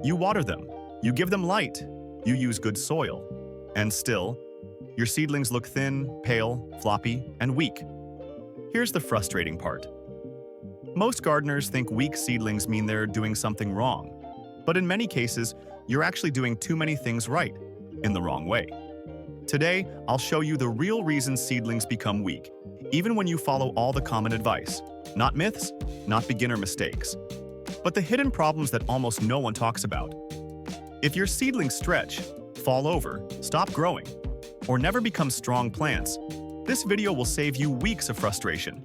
You water them, you give them light, you use good soil, and still, your seedlings look thin, pale, floppy, and weak. Here's the frustrating part. Most gardeners think weak seedlings mean they're doing something wrong, but in many cases, you're actually doing too many things right, in the wrong way. Today, I'll show you the real reasons seedlings become weak, even when you follow all the common advice. Not myths, not beginner mistakes, but the hidden problems that almost no one talks about. If your seedlings stretch, fall over, stop growing, or never become strong plants, this video will save you weeks of frustration.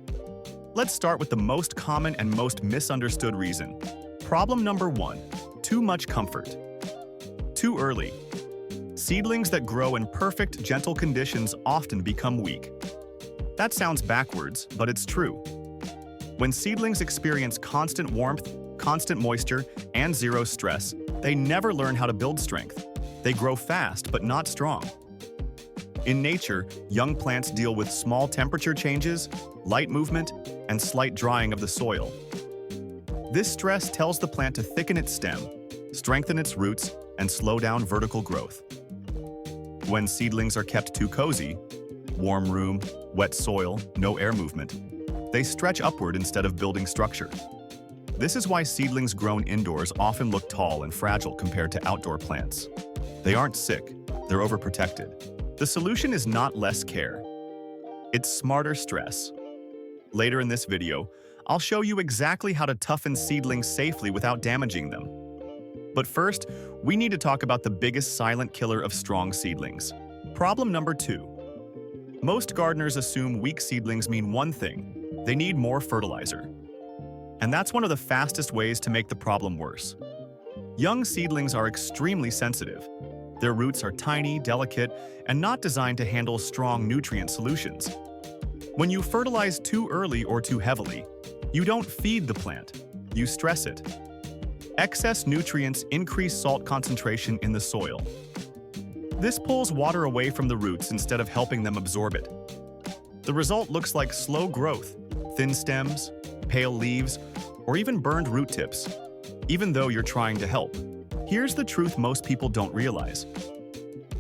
Let's start with the most common and most misunderstood reason. Problem number 1, too much comfort. Too early. Seedlings that grow in perfect, gentle conditions often become weak. That sounds backwards, but it's true. When seedlings experience constant warmth, constant moisture, and zero stress, they never learn how to build strength. They grow fast, but not strong. In nature, young plants deal with small temperature changes, light movement, and slight drying of the soil. This stress tells the plant to thicken its stem, strengthen its roots, and slow down vertical growth. When seedlings are kept too cozy, warm room, wet soil, no air movement, they stretch upward instead of building structure. This is why seedlings grown indoors often look tall and fragile compared to outdoor plants. They aren't sick, they're overprotected. The solution is not less care. It's smarter stress. Later in this video, I'll show you exactly how to toughen seedlings safely without damaging them. But first, we need to talk about the biggest silent killer of strong seedlings. Problem number 2. Most gardeners assume weak seedlings mean one thing: they need more fertilizer. And that's one of the fastest ways to make the problem worse. Young seedlings are extremely sensitive. Their roots are tiny, delicate, and not designed to handle strong nutrient solutions. When you fertilize too early or too heavily, you don't feed the plant, you stress it. Excess nutrients increase salt concentration in the soil. This pulls water away from the roots instead of helping them absorb it. The result looks like slow growth, thin stems, pale leaves, or even burned root tips, even though you're trying to help. Here's the truth most people don't realize.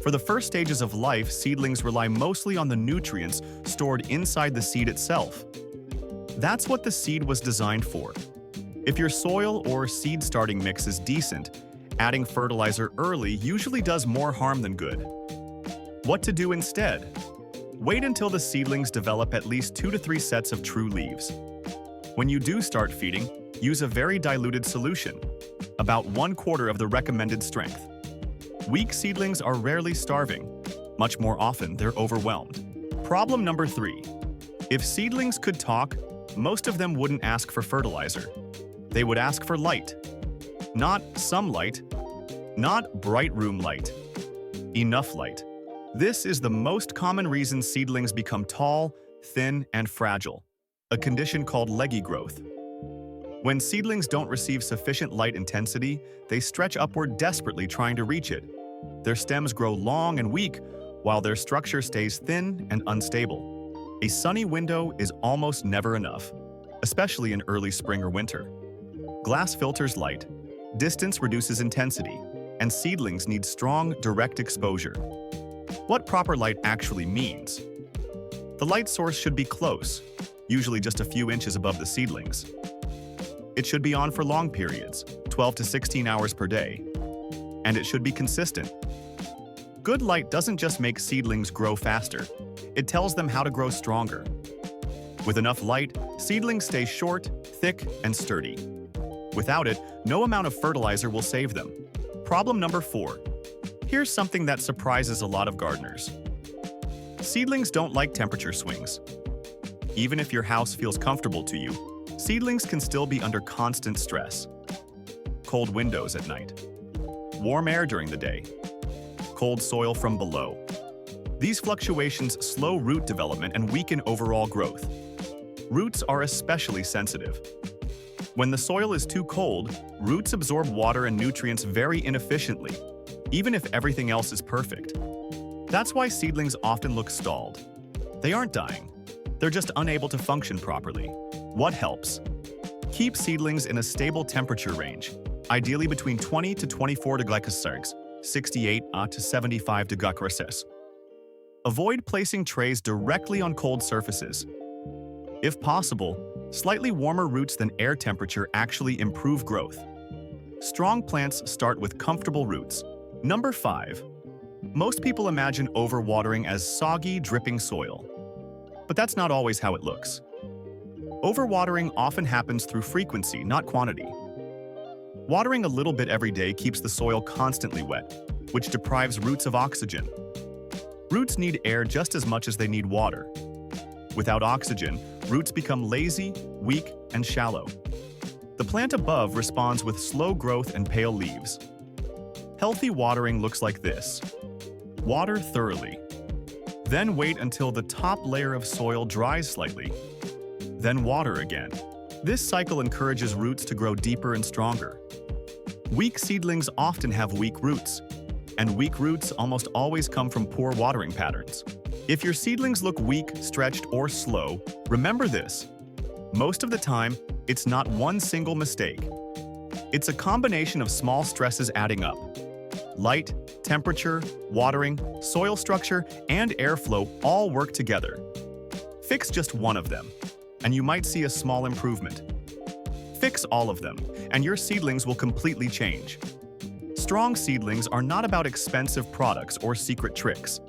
For the first stages of life, seedlings rely mostly on the nutrients stored inside the seed itself. That's what the seed was designed for. If your soil or seed starting mix is decent, adding fertilizer early usually does more harm than good. What to do instead? Wait until the seedlings develop at least 2 to 3 sets of true leaves. When you do start feeding, use a very diluted solution, about 1/4 of the recommended strength. Weak seedlings are rarely starving. Much more often, they're overwhelmed. Problem number 3. If seedlings could talk, most of them wouldn't ask for fertilizer. They would ask for light. Not some light, not bright room light. Enough light. This is the most common reason seedlings become tall, thin, and fragile, a condition called leggy growth. When seedlings don't receive sufficient light intensity, they stretch upward desperately trying to reach it. Their stems grow long and weak, while their structure stays thin and unstable. A sunny window is almost never enough, especially in early spring or winter. Glass filters light, distance reduces intensity, and seedlings need strong, direct exposure. What proper light actually means? The light source should be close, usually just a few inches above the seedlings. It should be on for long periods, 12 to 16 hours per day, and it should be consistent. Good light doesn't just make seedlings grow faster, it tells them how to grow stronger. With enough light, seedlings stay short, thick, and sturdy. Without it, no amount of fertilizer will save them. Problem number 4. Here's something that surprises a lot of gardeners. Seedlings don't like temperature swings. Even if your house feels comfortable to you, seedlings can still be under constant stress. Cold windows at night. Warm air during the day. Cold soil from below. These fluctuations slow root development and weaken overall growth. Roots are especially sensitive. When the soil is too cold, roots absorb water and nutrients very inefficiently, even if everything else is perfect. That's why seedlings often look stalled. They aren't dying. They're just unable to function properly. What helps? Keep seedlings in a stable temperature range. ideally between 20 to 24 degrees Celsius, 68 to 75 degrees Celsius. Avoid placing trays directly on cold surfaces. If possible, slightly warmer roots than air temperature actually improve growth. Strong plants start with comfortable roots. Number 5. Most people imagine overwatering as soggy, dripping soil. But that's not always how it looks. Overwatering often happens through frequency, not quantity. Watering a little bit every day keeps the soil constantly wet, which deprives roots of oxygen. Roots need air just as much as they need water. Without oxygen, roots become lazy, weak, and shallow. The plant above responds with slow growth and pale leaves. Healthy watering looks like this. Water thoroughly. Then wait until the top layer of soil dries slightly. Then water again. This cycle encourages roots to grow deeper and stronger. Weak seedlings often have weak roots, and weak roots almost always come from poor watering patterns. If your seedlings look weak, stretched, or slow, remember this. Most of the time, it's not one single mistake. It's a combination of small stresses adding up. Light, temperature, watering, soil structure, and airflow all work together. Fix just one of them, and you might see a small improvement. Fix all of them, and your seedlings will completely change. Strong seedlings are not about expensive products or secret tricks.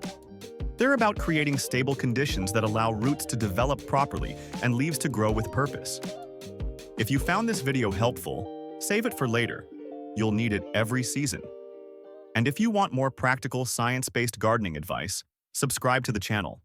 They're about creating stable conditions that allow roots to develop properly and leaves to grow with purpose. If you found this video helpful, save it for later. You'll need it every season. And if you want more practical, science-based gardening advice, subscribe to the channel.